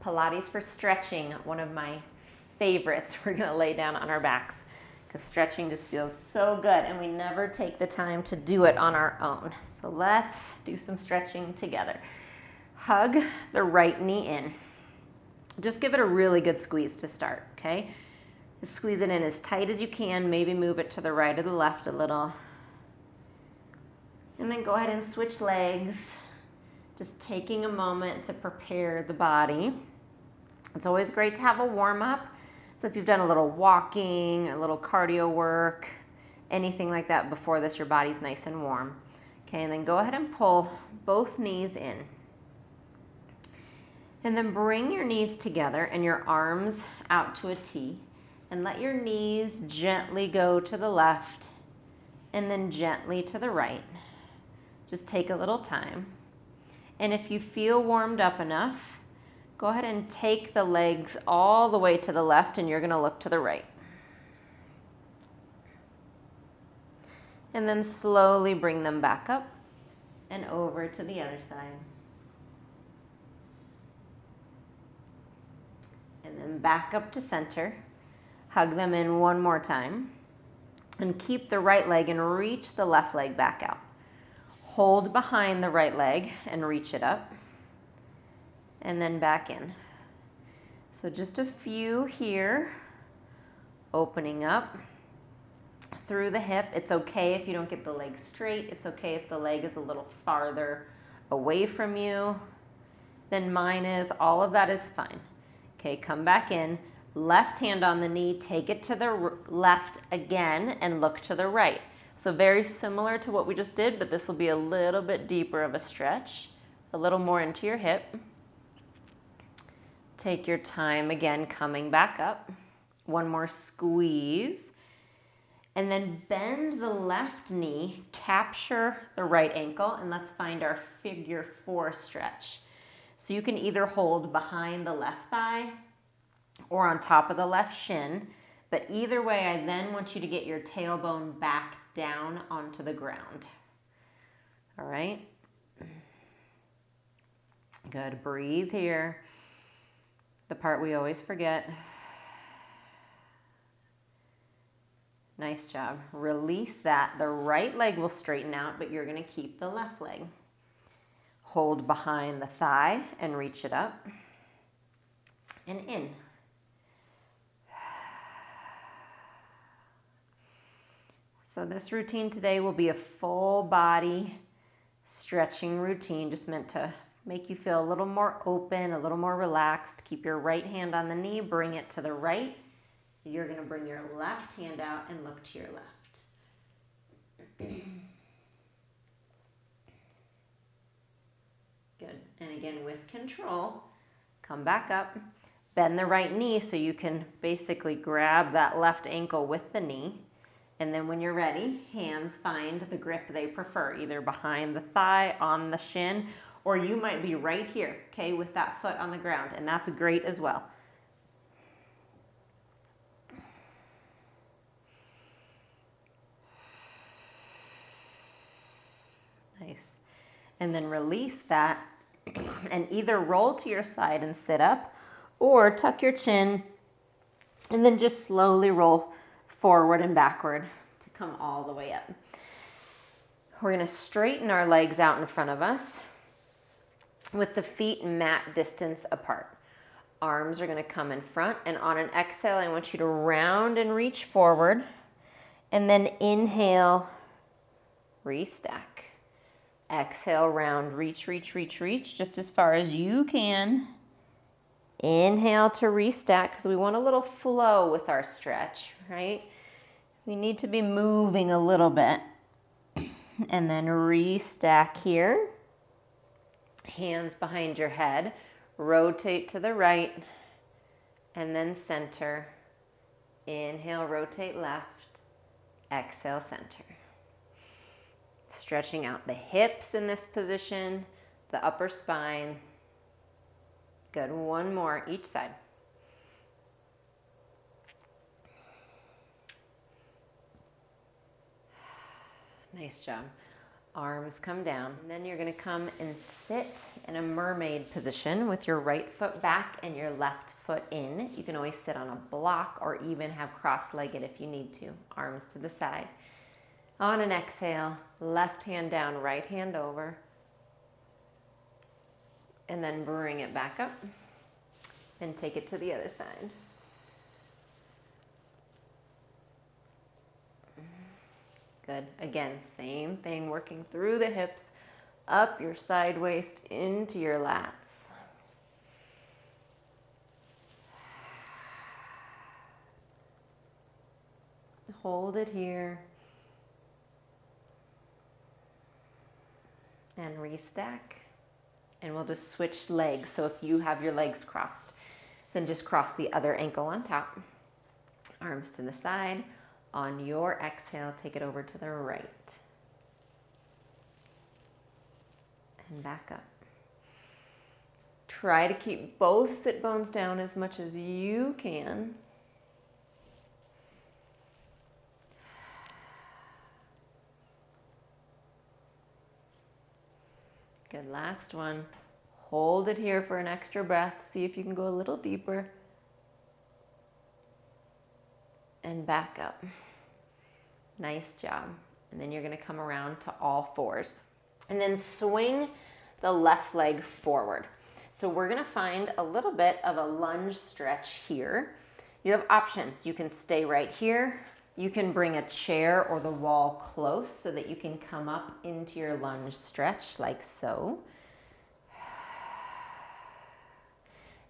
Pilates for stretching, one of my favorites. We're gonna lay down on our backs because stretching just feels so good and we never take the time to do it on our own. So let's do some stretching together. Hug the right knee in. Just give it a really good squeeze to start, okay? Just squeeze it in as tight as you can, maybe move it to the right or the left a little. And then go ahead and switch legs. Just taking a moment to prepare the body. It's always great to have a warm-up. So if you've done a little walking, a little cardio work, anything like that before this, your body's nice and warm. Okay, and then go ahead and pull both knees in. And then bring your knees together and your arms out to a T. And let your knees gently go to the left and then gently to the right. Just take a little time. And if you feel warmed up enough, go ahead and take the legs all the way to the left and you're gonna look to the right. And then slowly bring them back up and over to the other side. And then back up to center. Hug them in one more time. And keep the right leg and reach the left leg back out. Hold behind the right leg and reach it up. And then back in. So just a few here. Opening up through the hip. It's okay if you don't get the leg straight. It's okay if the leg is a little farther away from you than mine is. All of that is fine. Okay, come back in. Left hand on the knee, take it to the left again and look to the right. So very similar to what we just did, but this will be a little bit deeper of a stretch, a little more into your hip. Take your time again, coming back up. One more squeeze. And then bend the left knee, capture the right ankle, and let's find our figure 4 stretch. So you can either hold behind the left thigh or on top of the left shin, but either way, I then want you to get your tailbone back down onto the ground. All right? Good, breathe here. The part we always forget. Nice job. Release that. The right leg will straighten out, but you're gonna keep the left leg. Hold behind the thigh and reach it up and in. So this routine today will be a full body stretching routine, just meant to make you feel a little more open, a little more relaxed. Keep your right hand on the knee, bring it to the right. You're gonna bring your left hand out and look to your left. Good, and again with control, come back up, bend the right knee so you can basically grab that left ankle with the knee. And then when you're ready, hands find the grip they prefer, either behind the thigh, on the shin, or you might be right here, okay, with that foot on the ground, and that's great as well. Nice. And then release that and either roll to your side and sit up or tuck your chin and then just slowly roll forward and backward to come all the way up. We're going to straighten our legs out in front of us with the feet mat distance apart. Arms are going to come in front, and on an exhale, I want you to round and reach forward, and then inhale, restack. Exhale, round, reach, reach, reach, reach, just as far as you can. Inhale to restack, because we want a little flow with our stretch, right? We need to be moving a little bit. And then restack here. Hands behind your head. Rotate to the right. And then center. Inhale, rotate left. Exhale, center. Stretching out the hips in this position, the upper spine. Good, one more each side. Nice job. Arms come down. And then you're going to come and sit in a mermaid position with your right foot back and your left foot in. You can always sit on a block or even have cross-legged if you need to. Arms to the side. On an exhale, left hand down, right hand over. And then bring it back up and take it to the other side. Good. Again, same thing, working through the hips, up your side waist, into your lats. Hold it here. And restack. And we'll just switch legs. So if you have your legs crossed, then just cross the other ankle on top. Arms to the side. On your exhale, take it over to the right. And back up. Try to keep both sit bones down as much as you can. Good, last one. Hold it here for an extra breath. See if you can go a little deeper. And back up. Nice job. And then you're going to come around to all fours. And then swing the left leg forward. So we're going to find a little bit of a lunge stretch here. You have options. You can stay right here. You can bring a chair or the wall close so that you can come up into your lunge stretch like so.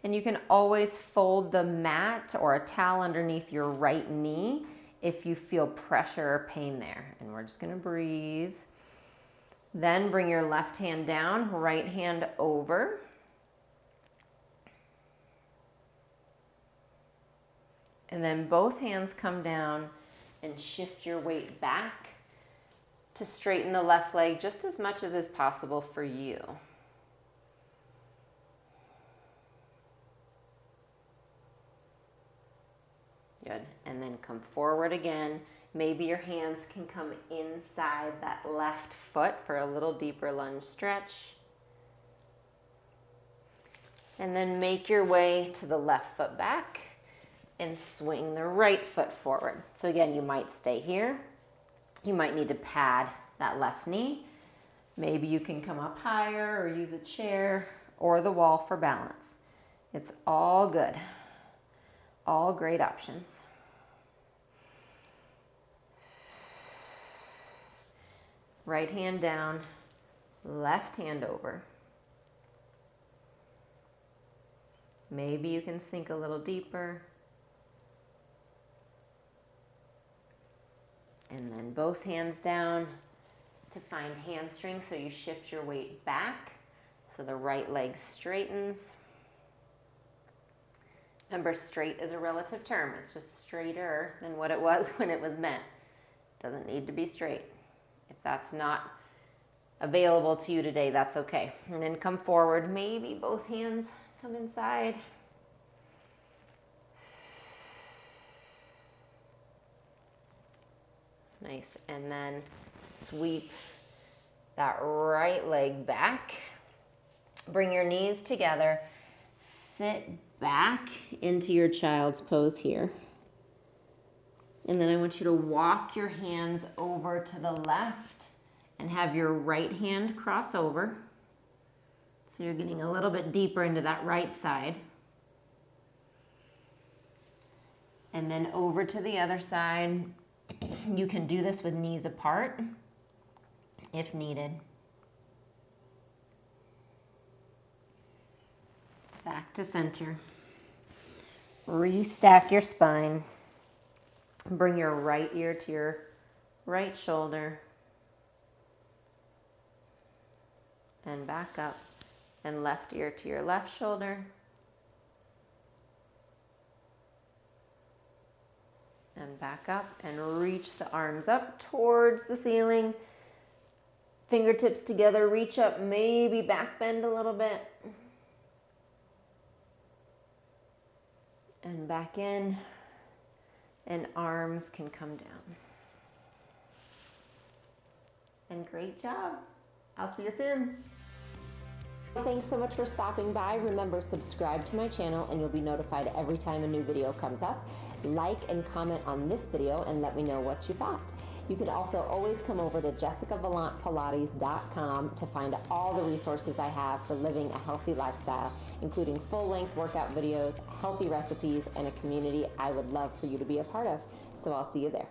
And you can always fold the mat or a towel underneath your right knee if you feel pressure or pain there. And we're just going to breathe. Then bring your left hand down, right hand over. And then both hands come down and shift your weight back to straighten the left leg just as much as is possible for you. Good. And then come forward again. Maybe your hands can come inside that left foot for a little deeper lunge stretch. And then make your way to the left foot back and swing the right foot forward. So again, you might stay here. You might need to pad that left knee. Maybe you can come up higher or use a chair or the wall for balance. It's all good. All great options. Right hand down, left hand over. Maybe you can sink a little deeper. And then both hands down to find hamstring, so you shift your weight back so the right leg straightens. Remember, straight is a relative term. It's just straighter than what it was when it was meant. It doesn't need to be straight. If that's not available to you today, that's okay. And then come forward. Maybe both hands come inside. Nice. And then sweep that right leg back. Bring your knees together. Sit back into your child's pose here. And then I want you to walk your hands over to the left and have your right hand cross over. So you're getting a little bit deeper into that right side. And then over to the other side. You can do this with knees apart if needed. Back to center. Restack your spine. Bring your right ear to your right shoulder. And back up. And left ear to your left shoulder. And back up and reach the arms up towards the ceiling. Fingertips together, reach up, maybe back bend a little bit. And back in. And arms can come down. And great job. I'll see you soon. Thanks so much for stopping by. Remember, subscribe to my channel and you'll be notified every time a new video comes up. Like and comment on this video and let me know what you thought. You can also always come over to jessicavalantpilates.com to find all the resources I have for living a healthy lifestyle, including full-length workout videos, healthy recipes, and a community I would love for you to be a part of. So I'll see you there.